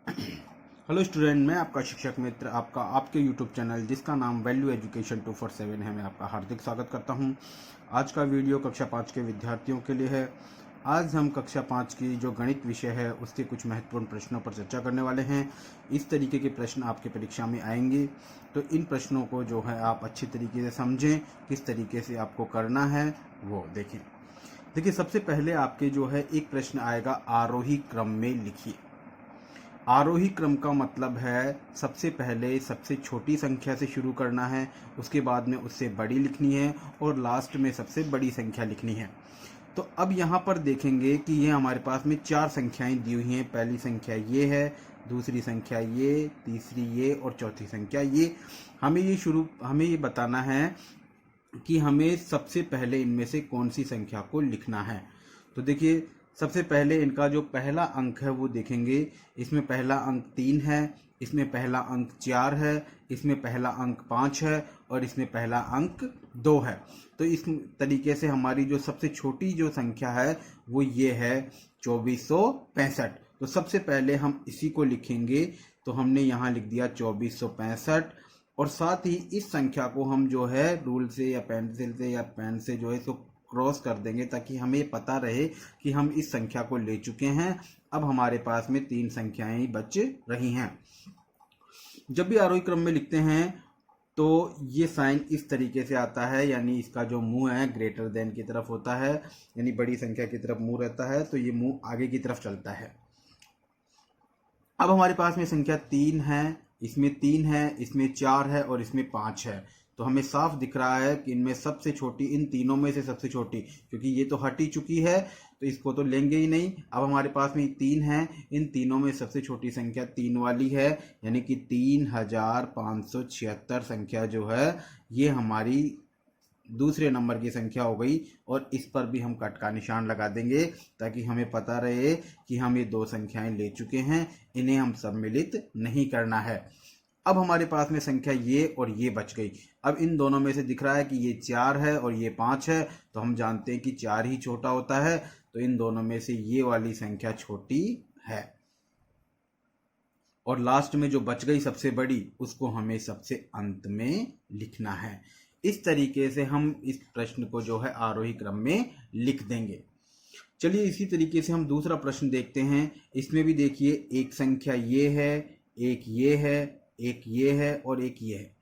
Hello student, मैं आपका शिक्षक मित्र आपका आपके यूट्यूब चैनल जिसका नाम वैल्यू एजुकेशन 247 है, मैं आपका हार्दिक स्वागत करता हूं। आज का वीडियो कक्षा 5 के विद्यार्थियों के लिए है। आज हम कक्षा 5 की जो गणित विषय है उसके कुछ महत्वपूर्ण प्रश्नों पर चर्चा करने वाले हैं। इस तरीके के प्रश्न आपके परीक्षा में आएंगे, तो इन प्रश्नों को जो है आप अच्छी तरीके से समझें, किस तरीके से आपको करना है वो देखें। देखिए, सबसे पहले आपके जो है एक प्रश्न आएगा, आरोही क्रम में लिखिए। आरोही क्रम का मतलब है सबसे पहले सबसे छोटी संख्या से शुरू करना है, उसके बाद में उससे बड़ी लिखनी है और लास्ट में सबसे बड़ी संख्या लिखनी है। तो अब यहाँ पर देखेंगे कि ये हमारे पास में 4 संख्याएं दी हुई हैं। पहली संख्या ये है, दूसरी संख्या ये, तीसरी ये और चौथी संख्या ये। हमें ये बताना है कि हमें सबसे पहले इनमें से कौन सी संख्या को लिखना है। तो देखिए, सबसे पहले इनका जो पहला अंक है वो देखेंगे। इसमें पहला अंक 3 है, इसमें पहला अंक 4 है, इसमें पहला अंक 5 है और इसमें पहला अंक 2 है। तो इस तरीके से हमारी जो सबसे छोटी जो संख्या है वो ये है 2465। तो सबसे पहले हम इसी को लिखेंगे। तो हमने यहाँ लिख दिया 2465 और साथ ही इस संख्या को हम जो है रूल से या पेंसिल से या पेन से जो है इसको क्रॉस कर देंगे, ताकि हमें पता रहे कि हम इस संख्या को ले चुके हैं। अब हमारे पास में 3 संख्याएं ही बच रही हैं। जब भी आरोही क्रम में लिखते हैं तो ये साइन इस तरीके से आता है, यानी इसका जो मुंह है ग्रेटर देन की तरफ होता है, यानी बड़ी संख्या की तरफ मुंह रहता है, तो ये मुंह आगे की तरफ चलता है। अब हमारे पास में संख्या 3 है, इसमें 3 है, इसमें 4 है और इसमें 5 है। तो हमें साफ दिख रहा है कि इनमें सबसे छोटी, इन तीनों में से सबसे छोटी, क्योंकि ये तो हट ही चुकी है तो इसको तो लेंगे ही नहीं। अब हमारे पास में 3 है, इन तीनों में सबसे छोटी संख्या 3 वाली है, यानी कि 3576 संख्या जो है ये हमारी दूसरे नंबर की संख्या हो गई। और इस पर भी हम कट का निशान लगा देंगे ताकि हमें पता रहे कि हम ये 2 संख्याएं ले चुके हैं, इन्हें हम सम्मिलित नहीं करना है। अब हमारे पास में संख्या ये और ये बच गई। अब इन दोनों में से दिख रहा है कि ये 4 है और ये 5 है, तो हम जानते हैं कि 4 ही छोटा होता है, तो इन दोनों में से ये वाली संख्या छोटी है। और लास्ट में जो बच गई सबसे बड़ी, उसको हमें सबसे अंत में लिखना है। इस तरीके से हम इस प्रश्न को जो है आरोही क्रम में लिख देंगे। चलिए, इसी तरीके से हम दूसरा प्रश्न देखते हैं। इसमें भी देखिए, एक संख्या ये है, एक ये है, एक ये है और एक ये है।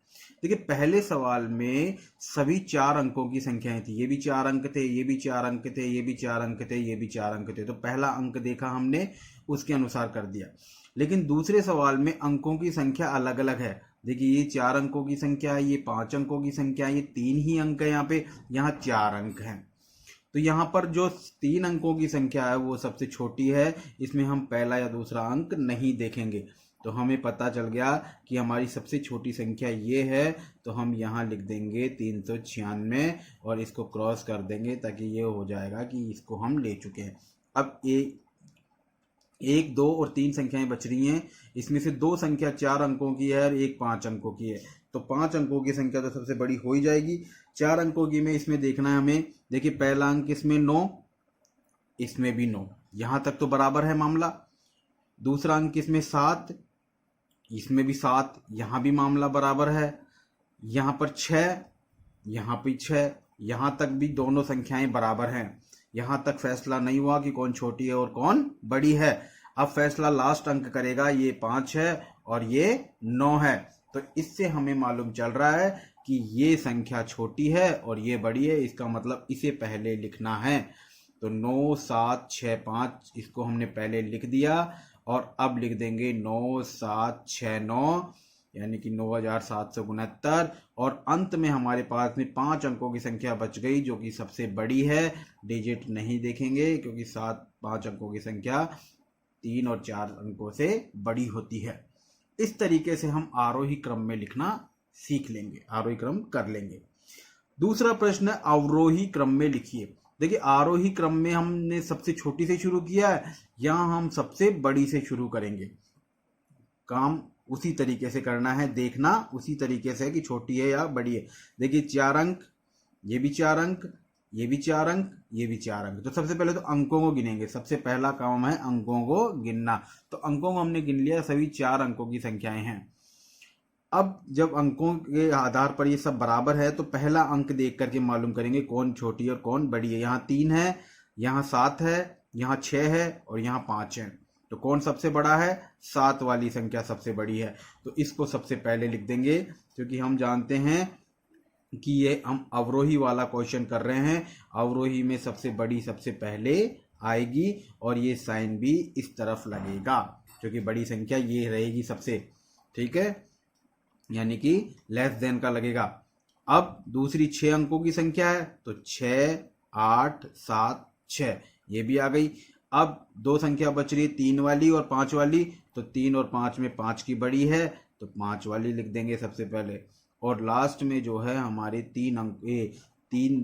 देखिए, पहले सवाल में सभी 4 अंकों की संख्याएं थी। ये भी 4 अंक थे, ये भी 4 अंक थे, ये भी 4 अंक थे, ये भी 4 अंक थे। तो पहला अंक देखा हमने, उसके अनुसार कर दिया। लेकिन दूसरे सवाल में अंकों की संख्या अलग अलग है। देखिए, ये 4 अंकों की संख्या है, ये 5 अंकों की संख्या है, ये 3 ही अंक है, यहाँ 4 अंक हैं। तो यहाँ पर जो 3 अंकों की संख्या है वो सबसे छोटी है, इसमें हम पहला या दूसरा अंक नहीं देखेंगे। तो हमें पता चल गया कि हमारी सबसे छोटी संख्या ये है, तो हम यहाँ लिख देंगे 396 और इसको क्रॉस कर देंगे, ताकि ये हो जाएगा कि इसको हम ले चुके हैं। अब 1, 2 और 3 संख्याएं बच रही हैं। इसमें से 2 संख्या 4 अंकों की है और 1 5 अंकों की है। तो 5 अंकों की संख्या तो सबसे बड़ी हो ही जाएगी। 4 अंकों की में इसमें देखना है हमें। देखिए, पहला अंक इसमें 9, इसमें भी 9, यहाँ तक तो बराबर है मामला। दूसरा अंक इसमें 7, इसमें भी 7, यहाँ भी मामला बराबर है। यहाँ पर 6, यहाँ भी 6, यहाँ तक भी दोनों संख्याएं बराबर हैं। यहाँ तक फैसला नहीं हुआ कि कौन छोटी है और कौन बड़ी है। अब फैसला लास्ट अंक करेगा, ये 5 है और ये 9 है। तो इससे हमें मालूम चल रहा है कि ये संख्या छोटी है और ये बड़ी है। इसका मतलब इसे पहले लिखना है। तो 9 7 6 5 इसको हमने पहले लिख दिया और अब लिख देंगे 9 7 6 9, यानी कि 9769। और अंत में हमारे पास में 5 अंकों की संख्या बच गई, जो कि सबसे बड़ी है। डिजिट नहीं देखेंगे क्योंकि 5 अंकों की संख्या 3 और 4 अंकों से बड़ी होती है। इस तरीके से हम आरोही क्रम में लिखना सीख लेंगे, आरोही क्रम कर लेंगे। दूसरा प्रश्न है, अवरोही क्रम में लिखिए। देखिए, आरोही क्रम में हमने सबसे छोटी से शुरू किया है, यहाँ हम सबसे बड़ी से शुरू करेंगे। काम उसी तरीके से करना है, देखना उसी तरीके से है कि छोटी है या बड़ी है। देखिए, 4 अंक, ये भी 4 अंक, ये भी 4 अंक, ये भी 4 अंक। तो सबसे पहले तो अंकों को गिनेंगे, सबसे पहला काम है अंकों को गिनना। तो अंकों को हमने गिन लिया, सभी 4 अंकों की संख्याएं हैं। अब जब अंकों के आधार पर ये सब बराबर है तो पहला अंक देख करके मालूम करेंगे कौन छोटी और कौन बड़ी है। यहाँ 3 है, यहाँ 7 है, यहाँ 6 है और यहाँ 5 है। तो कौन सबसे बड़ा है? 7 वाली संख्या सबसे बड़ी है। तो इसको सबसे पहले लिख देंगे, क्योंकि हम जानते हैं कि ये हम अवरोही वाला क्वेश्चन कर रहे हैं। अवरोही में सबसे बड़ी सबसे पहले आएगी और ये साइन भी इस तरफ लगेगा, क्योंकि बड़ी संख्या ये रहेगी सबसे, ठीक है, यानी कि लेस देन का लगेगा। अब दूसरी 6 अंकों की संख्या है, तो 6, 8, 7, 6 ये भी आ गई। अब 2 संख्या बच रही है, 3 वाली और 5 वाली। तो 3 और 5 में 5 की बड़ी है, तो 5 वाली लिख देंगे सबसे पहले। और लास्ट में जो है हमारे 3 अंक 3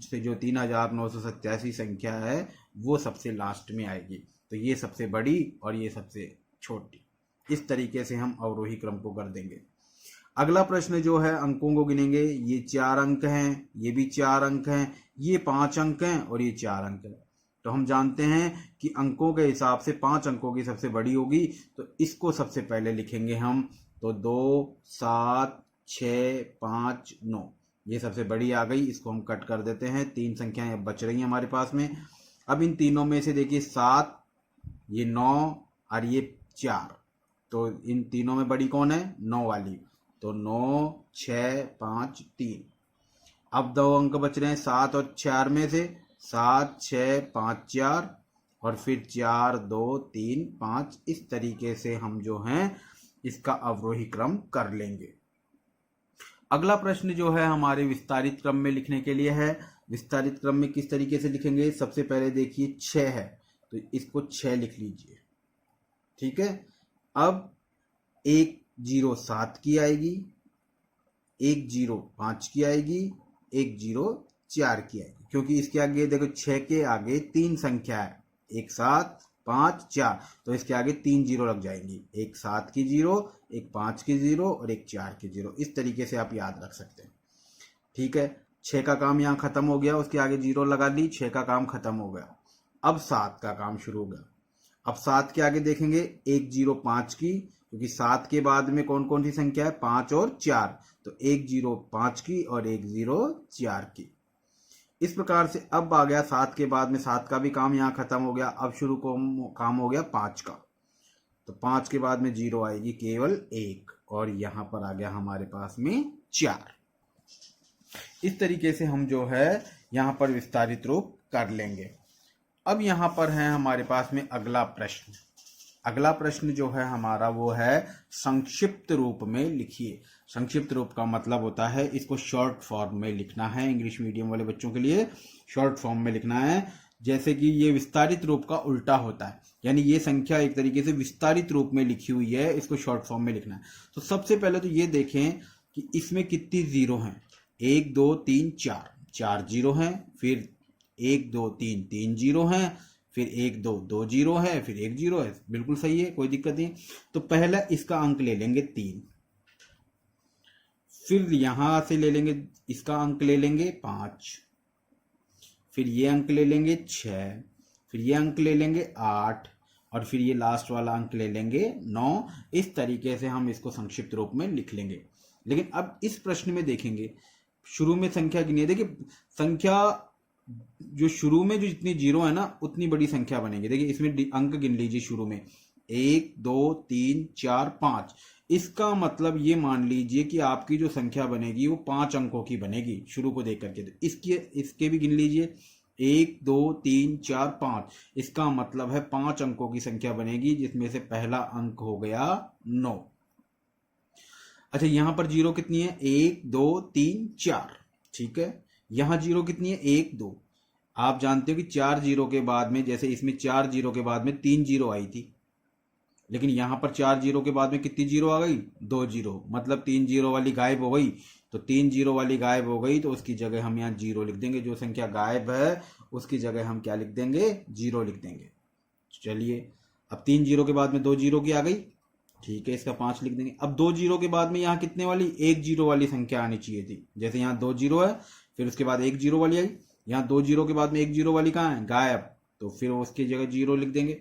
से जो 3987 संख्या है वो सबसे लास्ट में आएगी। तो ये सबसे बड़ी और ये सबसे छोटी। इस तरीके से हम अवरोही क्रम को कर देंगे। अगला प्रश्न जो है अंकों को गिनेंगे। ये 4 अंक हैं, ये भी 4 अंक हैं, ये 5 अंक हैं और ये 4 अंक हैं। तो हम जानते हैं कि अंकों के हिसाब से 5 अंकों की सबसे बड़ी होगी, तो इसको सबसे पहले लिखेंगे हम। तो 2, 7, 6, 5, 9 ये सबसे बड़ी आ गई। इसको हम कट कर देते हैं। 3 संख्याएं अब बच रही हैं हमारे पास में। अब इन तीनों में से देखिए 7, ये 9 और ये 4, तो इन तीनों में बड़ी कौन है? 9 वाली। तो 9, 6, 5, 3। अब 2 अंक बच रहे हैं 7 और 4 में से। 7, 6, 5, 4 और फिर 4, 2, 3, 5। इस तरीके से हम जो हैं इसका अवरोही क्रम कर लेंगे। अगला प्रश्न जो है हमारे विस्तारित क्रम में लिखने के लिए है। विस्तारित क्रम में किस तरीके से लिखेंगे? सबसे पहले देखिए 6 है, तो इसको 6 लिख लीजिए, ठीक है। अब 1 0 7 की आएगी, 1 0 5 की आएगी, 1 0 4 की आएगी, क्योंकि इसके आगे देखो 6 के आगे 3 संख्या है, 1 7 5 4, तो इसके आगे 3 0 लग जाएंगी। 1 7 की 0, 1 5 की 0 और 1 4 की 0। इस तरीके से आप याद रख सकते हैं, ठीक है। 6 का काम यहाँ खत्म हो गया, उसके आगे 0 लगा ली, 6 का काम खत्म हो गया। अब 7 का काम शुरू हो गया। अब 7 के आगे देखेंगे 1 0 5 की, क्योंकि 7 के बाद में कौन कौन सी संख्या है? 5 और 4, तो 1 0 5 की और 1 0 4 की। इस प्रकार से अब आ गया 7 के बाद में 7 का भी काम यहाँ खत्म हो गया। अब शुरू काम हो गया 5 का, तो 5 के बाद में 0 आएगी केवल 1 और यहाँ पर आ गया हमारे पास में 4। इस तरीके से हम जो है यहाँ पर विस्तारित रूप कर लेंगे। अब यहाँ पर है हमारे पास में अगला प्रश्न। अगला प्रश्न जो है हमारा वो है संक्षिप्त रूप में लिखिए। संक्षिप्त रूप का मतलब होता है इसको शॉर्ट फॉर्म में लिखना है। इंग्लिश मीडियम वाले बच्चों के लिए शॉर्ट फॉर्म में लिखना है, जैसे कि ये विस्तारित रूप का उल्टा होता है, यानी ये संख्या एक तरीके से विस्तारित रूप में लिखी हुई है, इसको शॉर्ट फॉर्म में लिखना है। तो सबसे पहले तो ये देखें कि इसमें कितनी 0 हैं। 1 2 3 4, 4 0 हैं, फिर 1 2 3 3 0 हैं, फिर 1 2 2 0 है, फिर 1 0 है। बिल्कुल सही है, कोई दिक्कत नहीं। तो पहला इसका अंक ले लेंगे 3, फिर यहां से ले लेंगे इसका अंक ले लेंगे 5, फिर ये अंक ले लेंगे 6, फिर ये अंक ले लेंगे 8 और फिर ये लास्ट वाला अंक ले लेंगे 9। इस तरीके से हम इसको संक्षिप्त रूप में लिख लेंगे। लेकिन अब इस प्रश्न में देखेंगे शुरू में संख्या गिनी है। देखिए संख्या जो शुरू में जो जितनी 0 है ना उतनी बड़ी संख्या बनेगी। देखिए इसमें अंक गिन लीजिए शुरू में 1 2 3 4 5। इसका मतलब ये मान लीजिए कि आपकी जो संख्या बनेगी वो 5 अंकों की बनेगी शुरू को देख करके। तो इसके भी गिन लीजिए 1 2 3 4 5। इसका मतलब है 5 अंकों की संख्या बनेगी, जिसमें से पहला अंक हो गया 9। अच्छा यहाँ पर 0 कितनी है? 1 2 3 4, ठीक है। यहाँ 0 कितनी है? 1 2। आप जानते हो कि 4 0 के बाद में, जैसे इसमें 4 0 के बाद में 3 0 आई थी, लेकिन यहाँ पर 4 0 के बाद में कितनी 0 आ गई? 2 0। मतलब 3 0 वाली गायब हो गई। तो 3 0 वाली गायब हो गई तो उसकी जगह हम यहाँ 0 लिख देंगे। जो संख्या गायब है उसकी जगह हम क्या लिख देंगे? 0 लिख देंगे। चलिए अब 3 0 के बाद में 2 0 की आ गई, ठीक है, इसका 5 लिख देंगे। अब 2 0 के बाद में यहाँ कितने वाली? 1 0 वाली संख्या आनी चाहिए थी। जैसे यहाँ 2 0 है, फिर उसके बाद 1 0 वाली आई, यहाँ 2 जीरो के बाद में 1 जीरो वाली कहाँ है, गायब, तो फिर उसकी जगह 0 लिख देंगे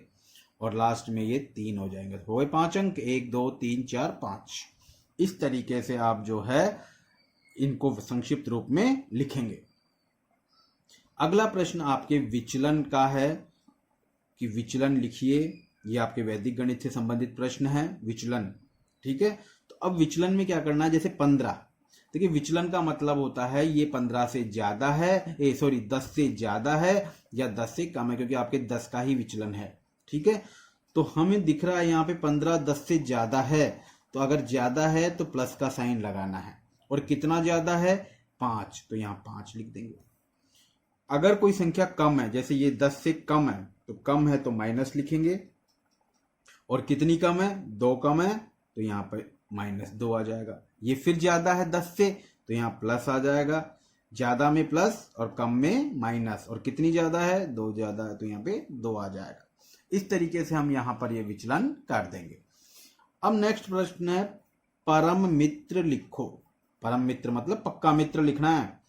और लास्ट में ये 3 हो जाएंगे। हो गए 5 अंक, 1 2 3 4 5। इस तरीके से आप जो है इनको संक्षिप्त रूप में लिखेंगे। अगला प्रश्न आपके विचलन का है कि विचलन लिखिए। ये आपके वैदिक गणित से संबंधित प्रश्न है, विचलन। ठीक है, तो अब विचलन में क्या करना है, जैसे 15, देखिए विचलन का मतलब होता है ये 15 से ज्यादा है, 10 से ज्यादा है या 10 से कम है, क्योंकि आपके 10 का ही विचलन है। ठीक है, तो हमें दिख रहा है यहाँ पे 15 10 से ज्यादा है, तो अगर ज्यादा है तो प्लस का साइन लगाना है, और कितना ज्यादा है, 5, तो यहाँ 5 लिख देंगे। अगर कोई संख्या कम है, जैसे ये 10 से कम है, तो कम है तो माइनस लिखेंगे, और कितनी कम है, 2 कम है, तो यहाँ पर -2 आ जाएगा। ये फिर ज्यादा है 10 से, तो यहाँ प्लस आ जाएगा, ज्यादा में प्लस और कम में माइनस, और कितनी ज्यादा है, 2 ज्यादा है, तो यहाँ पे 2 आ जाएगा। इस तरीके से हम यहाँ पर ये विचलन कर देंगे। अब नेक्स्ट प्रश्न है, परम मित्र लिखो। परम मित्र मतलब पक्का मित्र लिखना है।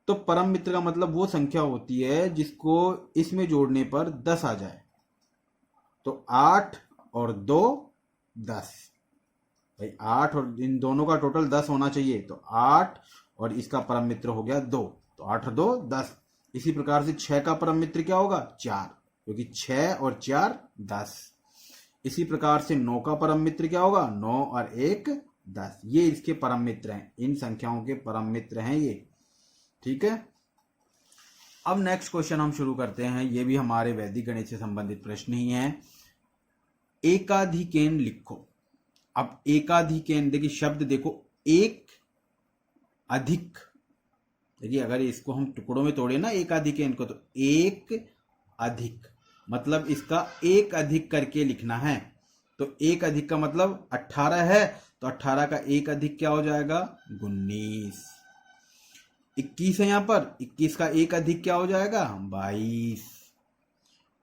तो परम मित्र का मतलब वो संख्या होती है जिसको इसमें जोड़ने पर 10 आ जाए। तो 8 और 2 10, भाई 8 और इन दोनों का टोटल 10 होना चाहिए, तो 8 और इसका परम मित्र हो गया 2, तो 8 और 2 10। इसी प्रकार से 6 का परम मित्र क्या होगा, 4, क्योंकि 6 और 4 10। इसी प्रकार से 9 का परम मित्र क्या होगा, 9 और 1 10। ये इसके परम मित्र हैं, इन संख्याओं के परम मित्र हैं ये। ठीक है, अब नेक्स्ट क्वेश्चन हम शुरू करते हैं। ये भी हमारे वैदिक गणित से संबंधित प्रश्न ही है। एकाधिकेन लिखो। अब एकाधिकेन, देखिए शब्द देखो, एक अधिक, देखिए अगर इसको हम टुकड़ों में तोड़े ना एकाधिकेन को, तो एक अधिक मतलब इसका एक अधिक करके लिखना है। तो एक अधिक का मतलब 18 है, तो 18 का एक अधिक क्या हो जाएगा, 19। 21 है यहाँ पर, 21 का एक अधिक क्या हो जाएगा, 22।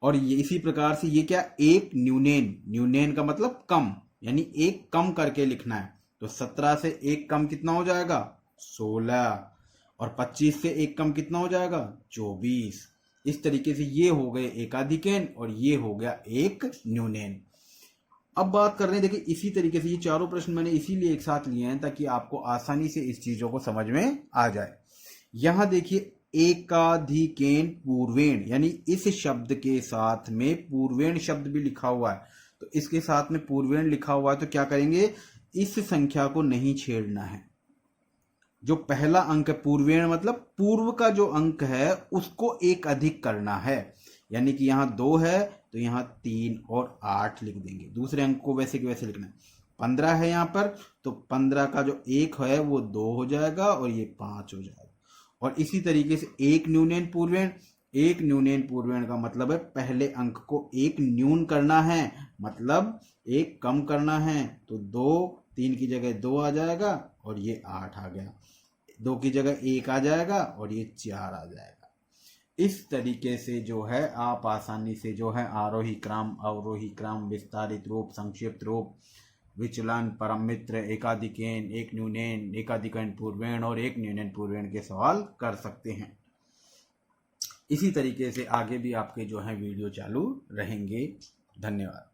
और ये इसी प्रकार से ये क्या, एक न्यूनेन, न्यूनेन का मतलब कम, यानी एक कम करके लिखना है। तो 17 से एक कम कितना हो जाएगा, 16, और 25 से एक कम कितना हो जाएगा, 24। इस तरीके से ये हो गए एकाधिकेन और ये हो गया एक न्यूनेन। अब बात कर रहे हैं, देखिए इसी तरीके से ये चारों प्रश्न मैंने इसीलिए एक साथ लिए हैं ताकि आपको आसानी से इस चीजों को समझ में आ जाए। यहां देखिए एकाधिकेन पूर्वेण, यानी इस शब्द के साथ में पूर्वेण शब्द भी लिखा हुआ है, तो इसके साथ में पूर्वेण लिखा हुआ है, तो क्या करेंगे, इस संख्या को नहीं छेड़ना है। जो पहला अंक है पूर्वेण मतलब पूर्व का जो अंक है उसको एक अधिक करना है, यानी कि यहाँ 2 है तो यहाँ 3 और 8 लिख देंगे। दूसरे अंक को वैसे के वैसे लिखना है। 15 है यहाँ पर, तो 15 का जो 1 है वो 2 हो जाएगा और ये 5 हो जाएगा। और इसी तरीके से एक न्यूनेन पूर्वेण, एक न्यूनेन पूर्वेण का मतलब है पहले अंक को एक न्यून करना है, मतलब एक कम करना है। तो 2, 3 की जगह 2 आ जाएगा और ये 8 आ गया, 2 की जगह 1 आ जाएगा और ये 4 आ जाएगा। इस तरीके से जो है आप आसानी से जो है आरोही क्रम, अवरोही क्रम, विस्तारित रूप, संक्षिप्त रूप, विचलन, परम मित्र, एकाधिकेन, एक न्यूनेन, एकाधिकेन पूर्वेण और एक न्यूनेन पूर्वेण के सवाल कर सकते हैं। इसी तरीके से आगे भी आपके जो है वीडियो चालू रहेंगे। धन्यवाद।